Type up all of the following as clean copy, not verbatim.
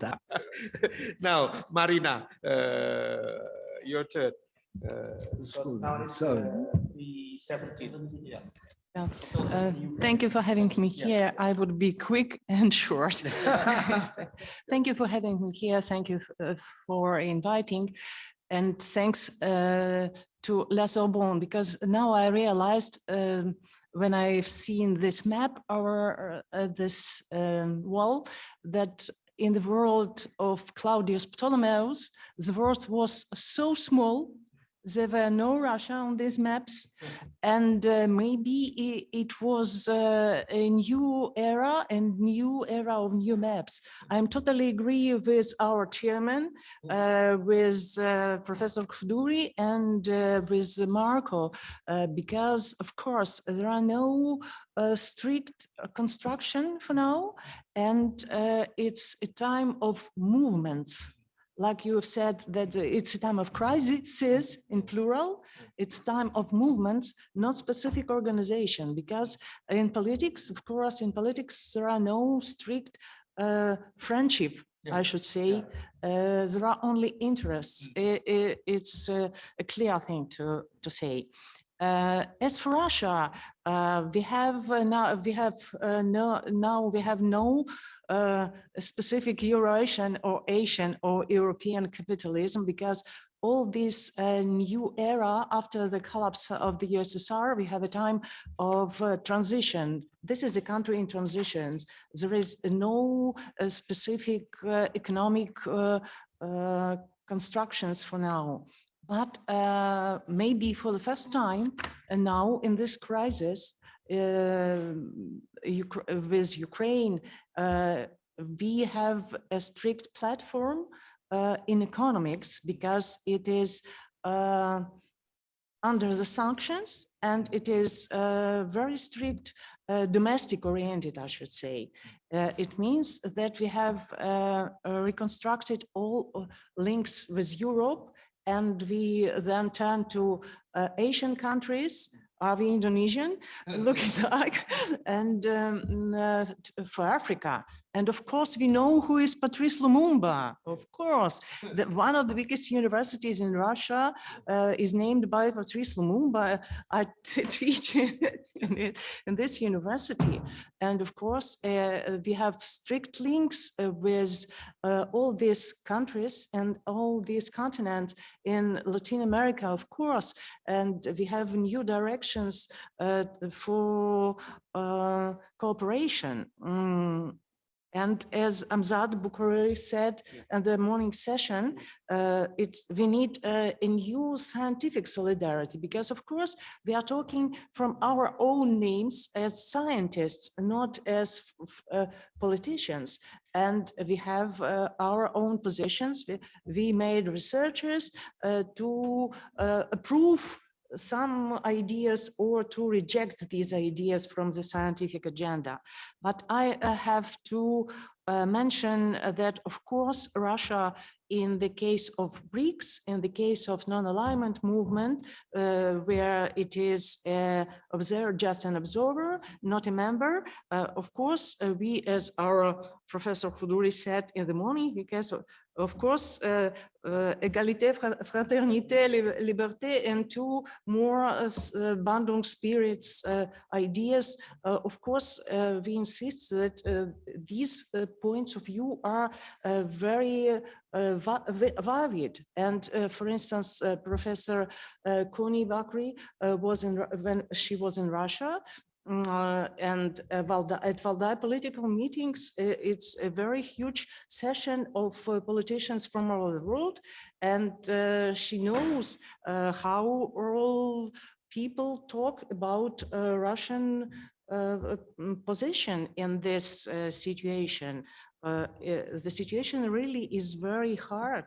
that. Now, Marina, your turn. The 17th. Yeah. Thank you for having me here. I would be quick and short. Thank you for having me here. Thank you for inviting. And thanks to La Sorbonne, because now I realized when I've seen this map or this wall, that in the world of Claudius Ptolemaeus, the world was so small. There were no Russia on these maps, and maybe it was a new era and new era of new maps. I'm totally agree with our chairman, with Professor Kuduri and with Marco, because of course there are no strict construction for now, and it's a time of movements. Like you have said, that it's a time of crises in plural, it's time of movements, not specific organization, because in politics, of course, in politics, there are no strict friendship, I should say. There are only interests. It's a clear thing to say. As for Russia, we have no specific Eurasian or Asian or European capitalism, because all this new era after the collapse of the USSR, we have a time of transition. This is a country in transitions. There is no specific economic constructions for now. But maybe for the first time now in this crisis with Ukraine, we have a strict platform in economics, because it is under the sanctions, and it is very strict domestic oriented, I should say. It means that we have reconstructed all links with Europe, and we then turn to Asian countries. Are we Indonesian? Looking like, and for Africa. And of course, we know who is Patrice Lumumba. Of course, one of the biggest universities in Russia is named by Patrice Lumumba. I teach in this university. And of course, we have strict links with all these countries and all these continents in Latin America, of course. And we have new directions for cooperation. And as Amzad Bukhari said in the morning session, we need a new scientific solidarity, because of course we are talking from our own names as scientists, not as politicians. And we have our own positions. We made researchers to approve some ideas or to reject these ideas from the scientific agenda. But I have to mention that, of course, Russia, in the case of BRICS, in the case of non-alignment movement, where it is just an observer, not a member, of course, we, as our Professor Kuduri said in the morning, because of course, égalité, fraternité, liberté, and two more Bandung spirits ideas. Of course, we insist that these points of view are very valid. And for instance, Professor Koni Bakri when she was in Russia, and at Valdai political meetings, it's a very huge session of politicians from all over the world, and she knows how all people talk about Russian position in this situation. The situation really is very hard.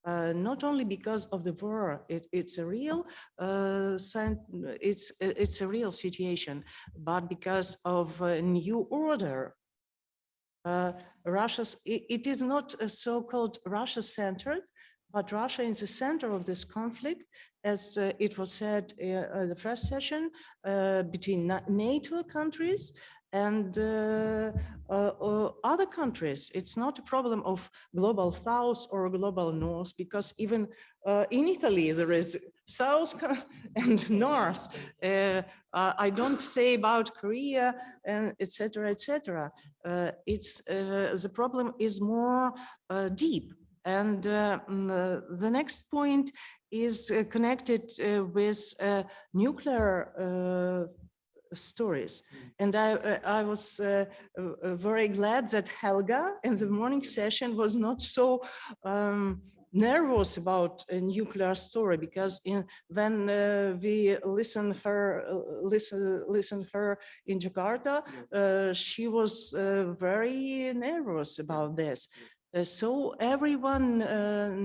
Not only because of the war, it's a real it's a real situation, but because of a new order. It is not a so-called Russia-centered, but Russia is the center of this conflict, as it was said in the first session, between NATO countries and other countries. It's not a problem of global south or global north, because even in Italy there is south and north. I don't say about Korea and etc. etc. It's the problem is more deep. And the next point is connected with nuclear stories. And I was very glad that Helga in the morning session was not so nervous about a nuclear story, because when we listen her in Jakarta, she was very nervous about this. So everyone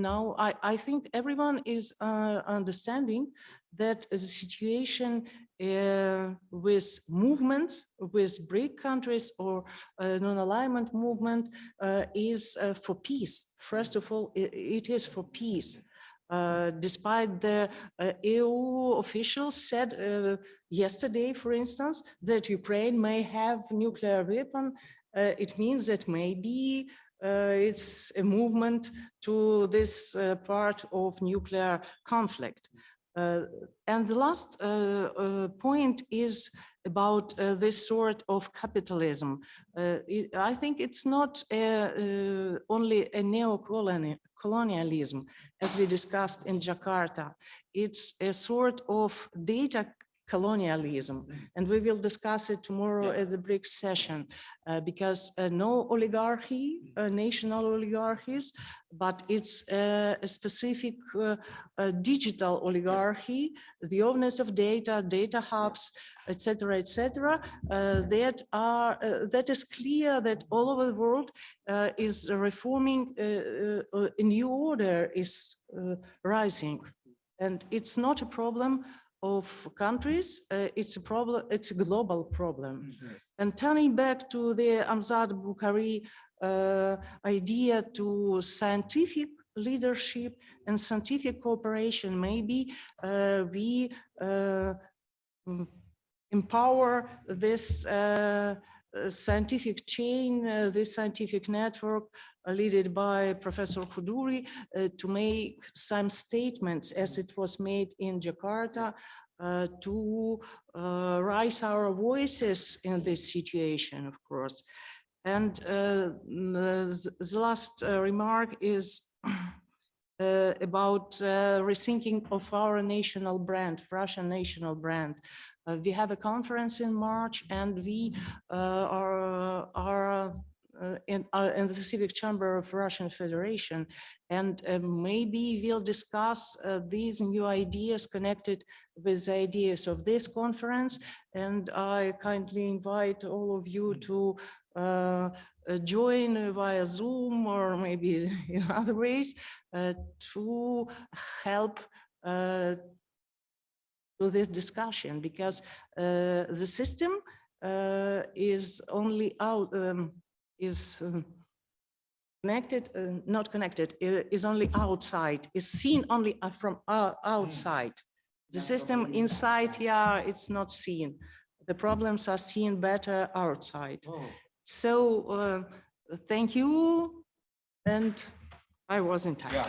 now, I think everyone is understanding that the situation with movements, with BRIC countries or non-alignment movement is for peace. First of all, it is for peace. Despite the EU officials said yesterday, for instance, that Ukraine may have nuclear weapon, it means that maybe it's a movement to this part of nuclear conflict. And the last point is about this sort of capitalism. I think it's not only a neo-colonialism, as we discussed in Jakarta. It's a sort of data colonialism, and we will discuss it tomorrow at the BRICS session, because no oligarchy, national oligarchies, but it's a specific digital oligarchy, the owners of data, data hubs, etc., etc. That is clear that all over the world is reforming, a new order is rising, and it's not a problem of countries, it's a problem, it's a global problem. And turning back to the Amzad Bukhari idea to scientific leadership and scientific cooperation, maybe we empower this scientific chain, this scientific network led by Professor Khoudouri to make some statements, as it was made in Jakarta, to raise our voices in this situation, of course. And the last remark is about rethinking of our national brand, Russian national brand. We have a conference in March, and we are in the Civic Chamber of Russian Federation, and maybe we'll discuss these new ideas connected with the ideas of this conference. And I kindly invite all of you to join via Zoom or maybe in other ways to help to this discussion, because the system is only out, connected, not connected, is only outside, is seen only from outside. The system inside, yeah, it's not seen. The problems are seen better outside. So thank you, and I was in time. Yeah.